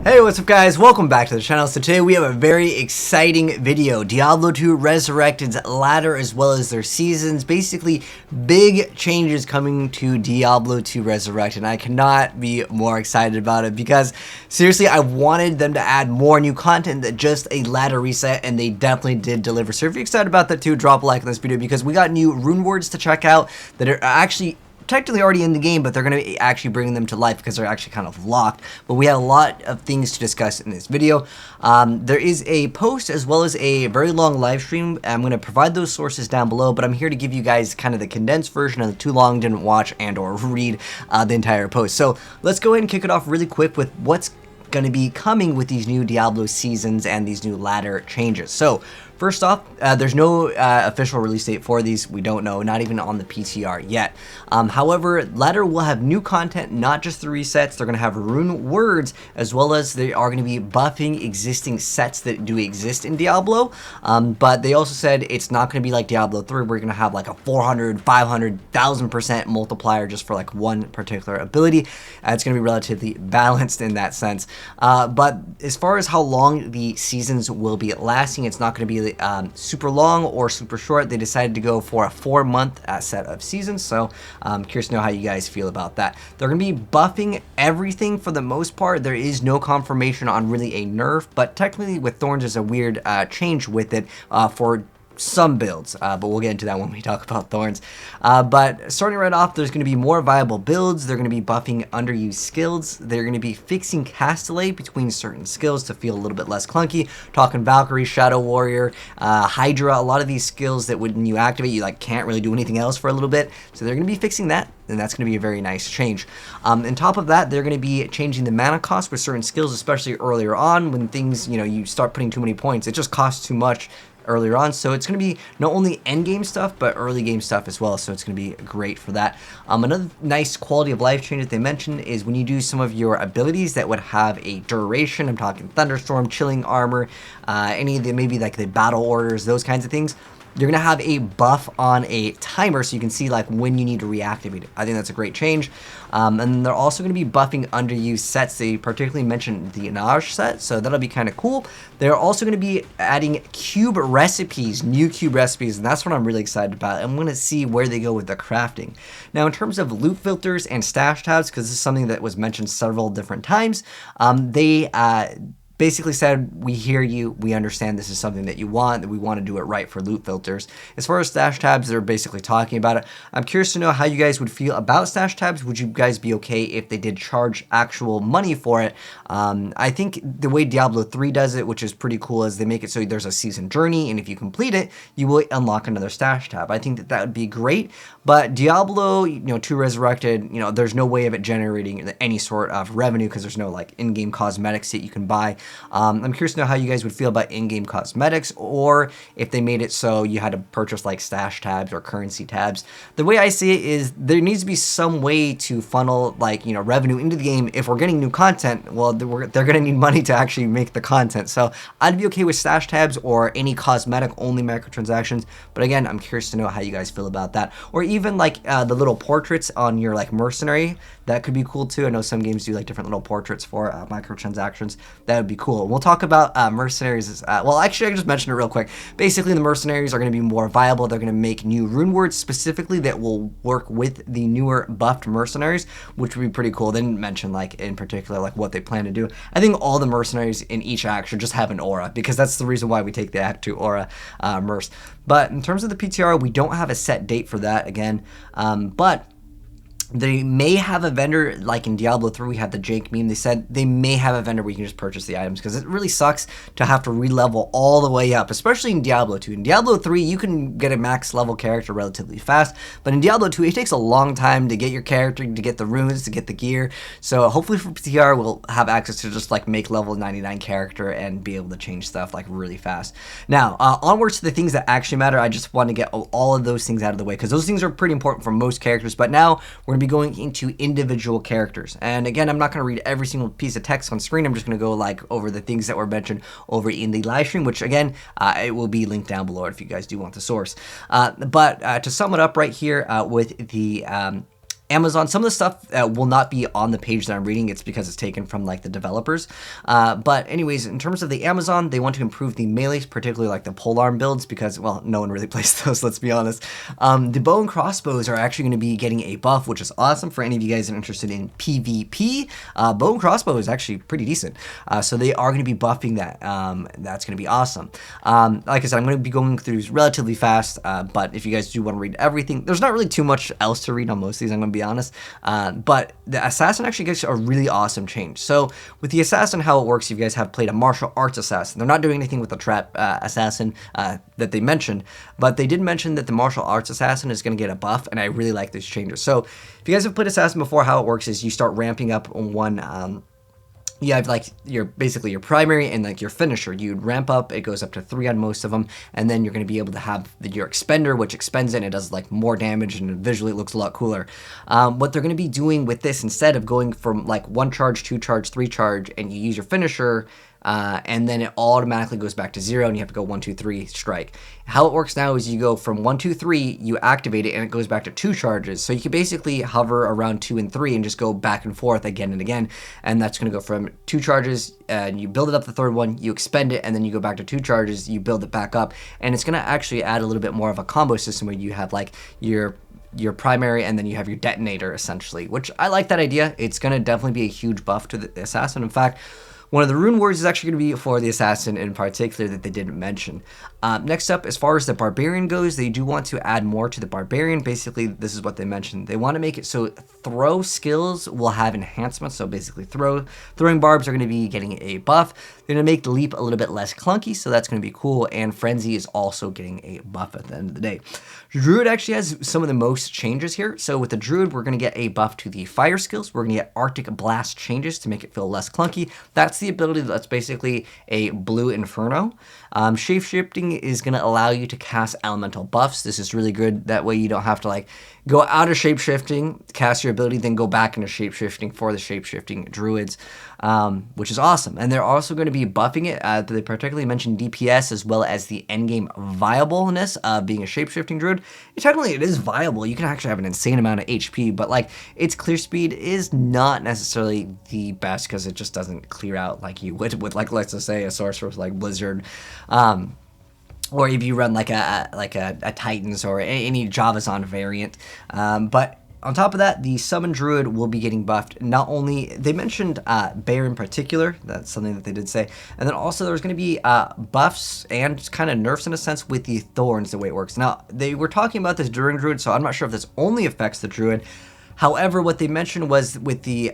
Hey, what's up guys? Welcome back to the channel. So today we have a very exciting video. Diablo 2 Resurrected's ladder as well as their seasons. Basically, big changes coming to Diablo 2 Resurrected. And I cannot be more excited about it because seriously, I wanted them to add more new content than just a ladder reset, and they definitely did deliver. So if you're excited about that too, drop a like on this video because we got new rune words to check out that are actually technically already in the game, but they're going to be actually bringing them to life because they're actually kind of locked. But we have a lot of things to discuss in this video. There is a post as well as a very long live stream. I'm going to provide those sources down below, but I'm here to give you guys kind of the condensed version of the too long didn't watch and or read the entire post. So let's go ahead and kick it off really quick with what's going to be coming with these new Diablo seasons and these new ladder changes. So first off, there's no official release date for these. We don't know, not even on the PTR yet. However, ladder will have new content, not just the resets. They're going to have rune words, as well as they are going to be buffing existing sets that do exist in Diablo. But they also said it's not going to be like Diablo 3. We're going to have like a 400, 500, 1000% multiplier just for like one particular ability. It's going to be relatively balanced in that sense. But as far as how long the seasons will be lasting, it's not going to be super long or super short. They decided to go for a 4-month set of seasons, so I'm curious to know how you guys feel about that. They're going to be buffing everything for the most part. There is no confirmation on really a nerf, but technically with Thorns there's a weird change with it for some builds, but we'll get into that when we talk about Thorns. But starting right off, there's going to be more viable builds. They're going to be buffing underused skills. They're going to be fixing cast delay between certain skills to feel a little bit less clunky. Talking Valkyrie, Shadow Warrior, Hydra, a lot of these skills that when you activate, you like can't really do anything else for a little bit. So they're going to be fixing that, and that's going to be a very nice change. On top of that, they're going to be changing the mana cost with certain skills, especially earlier on when things, you start putting too many points. It just costs too much earlier on, so it's going to be not only end game stuff but early game stuff as well, so it's going to be great for that. Another nice quality of life change that they mentioned is when you do some of your abilities that would have a duration. I'm talking thunderstorm, chilling armor, any of the maybe like the battle orders, those kinds of things. You're going to have a buff on a timer so you can see like when you need to reactivate it. I think that's a great change. And they're also going to be buffing underused sets. They particularly mentioned the Naj set, so that'll be kind of cool. They're also going to be adding cube recipes, new cube recipes, and that's what I'm really excited about. I'm going to see where they go with the crafting. Now, in terms of loot filters and stash tabs, because this is something that was mentioned several different times, they basically said, we hear you, we understand this is something that you want, that we want to do it right for loot filters. As far as stash tabs, they're basically talking about it. I'm curious to know how you guys would feel about stash tabs. Would you guys be okay if they did charge actual money for it? I think the way Diablo 3 does it, which is pretty cool, is they make it so there's a season journey, and if you complete it, you will unlock another stash tab. I think that that would be great, but Diablo 2 Resurrected, there's no way of it generating any sort of revenue because there's no like in-game cosmetics that you can buy. I'm curious to know how you guys would feel about in-game cosmetics, or if they made it so you had to purchase like stash tabs or currency tabs. The way I see it is there needs to be some way to funnel like revenue into the game. If we're getting new content, well, they're going to need money to actually make the content. So I'd be okay with stash tabs or any cosmetic only microtransactions. But again, I'm curious to know how you guys feel about that, or even like the little portraits on your like mercenary. That could be cool too. I know some games do like different little portraits for microtransactions. That would be cool. We'll talk about mercenaries. Well, actually, I just mentioned it real quick. Basically, the mercenaries are going to be more viable. They're going to make new rune words specifically that will work with the newer buffed mercenaries, which would be pretty cool. They didn't mention like in particular like what they plan to do. I think all the mercenaries in each act should just have an aura, because that's the reason why we take the Act 2 aura merc. But in terms of the PTR, we don't have a set date for that again, but they may have a vendor, like in Diablo 3, we had the Jake meme. They said they may have a vendor where you can just purchase the items, because it really sucks to have to re-level all the way up, especially in Diablo 2. In Diablo 3, you can get a max level character relatively fast, but in Diablo 2, it takes a long time to get your character, to get the runes, to get the gear. So hopefully for PTR, we'll have access to just like make level 99 character and be able to change stuff like really fast. Now, onwards to the things that actually matter. I just want to get all of those things out of the way, because those things are pretty important for most characters, but now we're going to be going into individual characters. And again, I'm not going to read every single piece of text on screen. I'm just going to go like over the things that were mentioned over in the live stream, which again, it will be linked down below if you guys do want the source. But to sum it up right here with the Amazon. Some of the stuff will not be on the page that I'm reading. It's because it's taken from like the developers. But anyways, in terms of the Amazon, they want to improve the melees, particularly like the polearm builds, because, well, no one really plays those, let's be honest. The bow and crossbows are actually going to be getting a buff, which is awesome for any of you guys that are interested in PvP. Bow and crossbow is actually pretty decent. So they are going to be buffing that. That's going to be awesome. Like I said, I'm going to be going through these relatively fast, but if you guys do want to read everything, there's not really too much else to read on most of these, I'm going to be honest. But the assassin actually gets a really awesome change. So with the assassin, how it works, if you guys have played a martial arts assassin, they're not doing anything with the trap assassin that they mentioned, but they did mention that the martial arts assassin is going to get a buff, and I really like these changes. So if you guys have played assassin before, how it works is you start ramping up on one. You have like basically your primary and like your finisher. You ramp up, it goes up to 3 on most of them, and then you're going to be able to have your expender, which expends it and it does like more damage, and visually it looks a lot cooler. What they're going to be doing with this, instead of going from like 1 charge, 2 charge, 3 charge, and you use your finisher, and then it automatically goes back to 0, and you have to go 1, 2, 3 strike. How it works now is you go from 1, 2, 3, you activate it, and it goes back to 2 charges. So you can basically hover around 2 and 3 and just go back and forth again and again, and that's going to go from 2 charges, and you build it up the 3rd one, you expend it, and then you go back to 2 charges, you build it back up, and it's going to actually add a little bit more of a combo system where you have like your primary, and then you have your detonator essentially, which I like that idea. It's going to definitely be a huge buff to the assassin. In fact, one of the rune words is actually going to be for the assassin in particular that they didn't mention. Next up, as far as the Barbarian goes, they do want to add more to the Barbarian. Basically, this is what they mentioned. They want to make it so throw skills will have enhancements. So basically, throwing barbs are going to be getting a buff. They're going to make the leap a little bit less clunky, so that's going to be cool. And Frenzy is also getting a buff at the end of the day. Druid actually has some of the most changes here. So with the Druid, we're going to get a buff to the fire skills. We're going to get Arctic Blast changes to make it feel less clunky. That's the ability that's basically a blue inferno. Shape-shifting is going to allow you to cast elemental buffs. This is really good. That way you don't have to like go out of shape-shifting, cast your ability, then go back into shape-shifting for the shape-shifting druids, which is awesome. And they're also going to be buffing it. They particularly mentioned DPS as well as the endgame viableness of being a shape-shifting druid. Technically, it is viable. You can actually have an insane amount of HP, but like its clear speed is not necessarily the best because it just doesn't clear out like you would with like, let's just say, a sorceress like Blizzard. Or if you run like a Titans or any Javazon variant. But on top of that, the Summon Druid will be getting buffed. Not only, they mentioned Bear in particular, that's something that they did say, and then also there's going to be buffs and kind of nerfs in a sense with the Thorns, the way it works. Now, they were talking about this during Druid, so I'm not sure if this only affects the Druid. However, what they mentioned was with the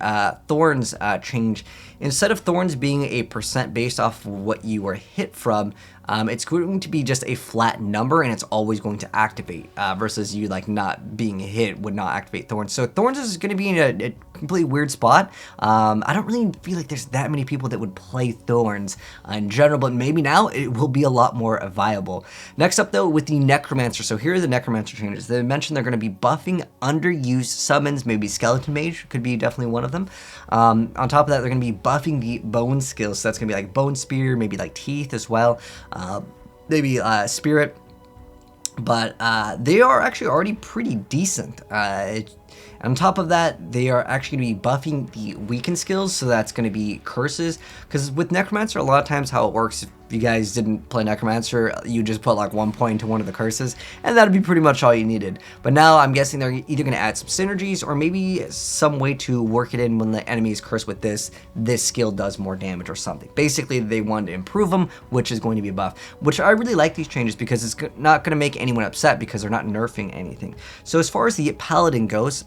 Thorns change, instead of Thorns being a % based off what you were hit from, it's going to be just a flat number, and it's always going to activate, versus you like not being hit would not activate Thorns. So Thorns is going to be in a completely weird spot. I don't really feel like there's that many people that would play Thorns in general, but maybe now it will be a lot more viable. Next up though, with the Necromancer. So here are the Necromancer changes. They mentioned they're going to be buffing underused summons, maybe Skeleton Mage could be definitely one of them. On top of that, they're going to be buffing the bone skills. So that's going to be like Bone Spear, maybe like Teeth as well. Maybe Spirit, but they are actually already pretty decent. On top of that, they are actually going to be buffing the weakened skills, so that's going to be curses. Because with Necromancer, a lot of times how it works, if you guys didn't play Necromancer, you just put like 1 point to one of the curses, and that'd be pretty much all you needed. But now I'm guessing they're either going to add some synergies, or maybe some way to work it in when the enemy is cursed with this skill does more damage or something. Basically, they wanted to improve them, which is going to be a buff. Which I really like these changes because it's not going to make anyone upset because they're not nerfing anything. So as far as the Paladin goes,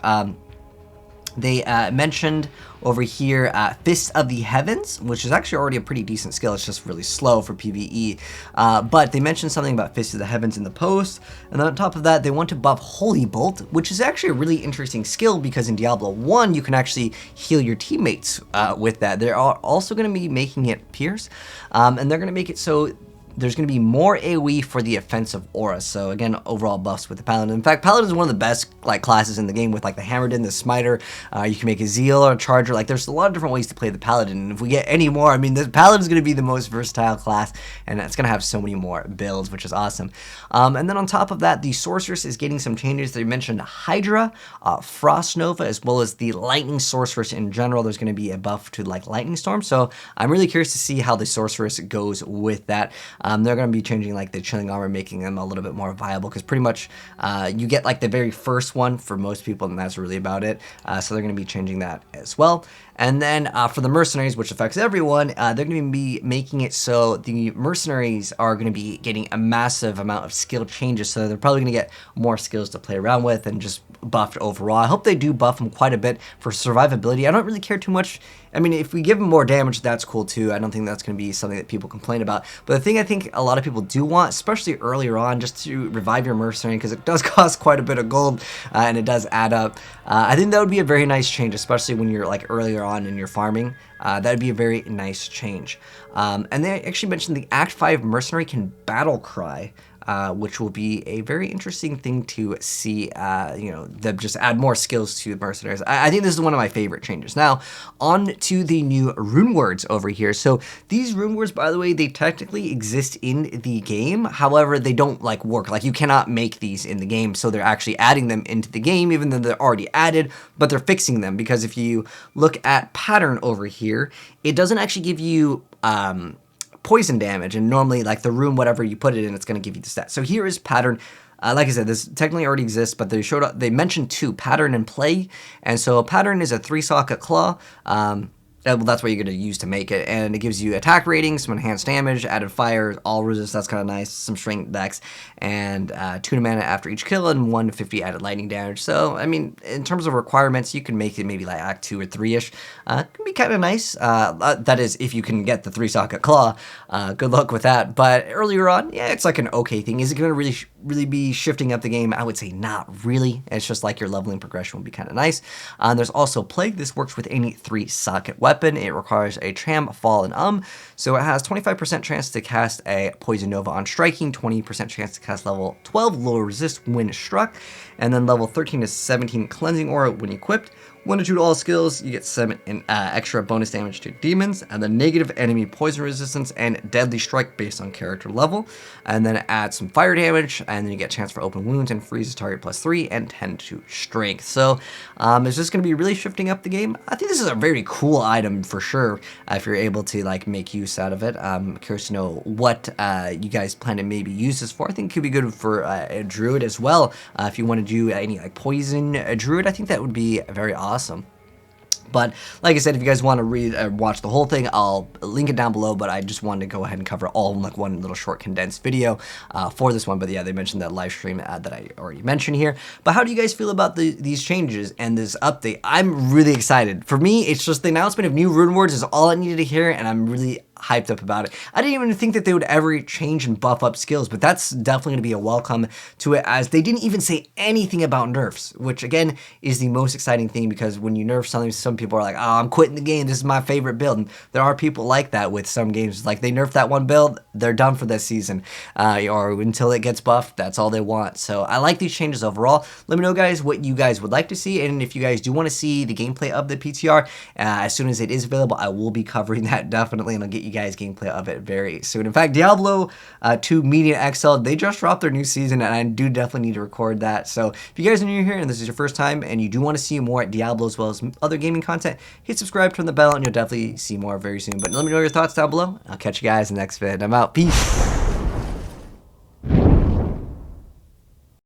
they mentioned over here Fist of the Heavens, which is actually already a pretty decent skill. It's just really slow for PvE. But they mentioned something about Fist of the Heavens in the post. And then on top of that, they want to buff Holy Bolt, which is actually a really interesting skill because in Diablo 1, you can actually heal your teammates with that. They're also going to be making it Pierce. And they're going to make it so there's going to be more AoE for the offensive aura. So again, overall buffs with the Paladin. In fact, Paladin is one of the best like classes in the game with like the Hammerden, the Smiter. You can make a Zeal or a Charger. Like there's a lot of different ways to play the Paladin. And if we get any more, I mean, the Paladin is going to be the most versatile class, and it's going to have so many more builds, which is awesome. And then on top of that, the Sorceress is getting some changes. They mentioned Hydra, Frost Nova, as well as the Lightning Sorceress in general. There's going to be a buff to like Lightning Storm. So I'm really curious to see how the Sorceress goes with that. They're going to be changing like the Chilling Armor, making them a little bit more viable, because pretty much you get like the very first one for most people, and that's really about it. So they're going to be changing that as well. And then for the Mercenaries, which affects everyone, they're going to be making it so the Mercenaries are going to be getting a massive amount of skill changes. So they're probably going to get more skills to play around with and just buffed overall. I hope they do buff them quite a bit for survivability. I don't really care too much. I mean, if we give them more damage, that's cool too. I don't think that's going to be something that people complain about. But the thing I think a lot of people do want, especially earlier on, just to revive your Mercenary, because it does cost quite a bit of gold and it does add up. I think that would be a very nice change, especially when you're like earlier on in your farming. That would be a very nice change. And they actually mentioned the Act 5 Mercenary can battle cry, which will be a very interesting thing to see, you know, them just add more skills to the Mercenaries. I think this is one of my favorite changes. Now, on to the new rune words over here. So these rune words, by the way, they technically exist in the game. However, they don't like work. Like you cannot make these in the game. So they're actually adding them into the game, even though they're already added, but they're fixing them, because if you look at pattern over here, it doesn't actually give you, poison damage, and normally like the rune, whatever you put it in, it's going to give you the stat. So here is pattern. Like I said, this technically already exists, but they mentioned two, pattern and play. And so a pattern is a 3-socket claw. Well, that's what you're going to use to make it, and it gives you attack ratings, some enhanced damage, added fire, all resist, that's kind of nice, some strength dex, and 2 mana after each kill, and 150 added lightning damage. So, I mean, in terms of requirements, you can make it maybe like Act 2 or 3-ish. It can be kind of nice. That is, if you can get the 3-socket claw. Good luck with that. But earlier on, yeah, it's like an okay thing. Is it going to really be shifting up the game? I would say not really. It's just like your leveling progression would be kind of nice. There's also Plague. This works with any 3-socket weapon. It requires a Tram, Fall, and so it has 25% chance to cast a Poison Nova on striking, 20% chance to cast level 12 low resist when struck, and then level 13 to 17 Cleansing Aura when equipped. 1 to 2 to all skills, you get 7 extra bonus damage to demons, and then negative enemy poison resistance and deadly strike based on character level, and then add some fire damage, and then you get a chance for open wounds and freezes target +3 and 10 to strength. So it's just going to be really shifting up the game. I think this is a very cool item for sure if you're able to like make use out of it. I'm curious to know what you guys plan to maybe use this for. I think it could be good for a Druid as well. If you want to do any like poison Druid, I think that would be very awesome. But like I said, if you guys want to read or watch the whole thing, I'll link it down below, but I just wanted to go ahead and cover all in like one little short condensed video for this one. But yeah, they mentioned that live stream ad that I already mentioned here. But how do you guys feel about these changes and this update? I'm really excited. For me, it's just the announcement of new rune words is all I needed to hear, and I'm really hyped up about it. I didn't even think that they would ever change and buff up skills, but that's definitely going to be a welcome to it, as they didn't even say anything about nerfs, which again is the most exciting thing, because when you nerf something, some people are like, oh, I'm quitting the game, this is my favorite build. And there are people like that with some games. Like they nerf that one build, they're done for this season, or until it gets buffed, that's all they want. So I like these changes overall. Let me know, guys, what you guys would like to see, and if you guys do want to see the gameplay of the PTR, as soon as it is available, I will be covering that definitely, and I'll get you guys gameplay of it very soon. In fact, Diablo 2 Media XL, they just dropped their new season, and I do definitely need to record that. So if you guys are new here and this is your first time and you do want to see more at Diablo as well as other gaming content, hit subscribe, turn the bell, and you'll definitely see more very soon. But let me know your thoughts down below. I'll catch you guys in the next vid. I'm out. Peace.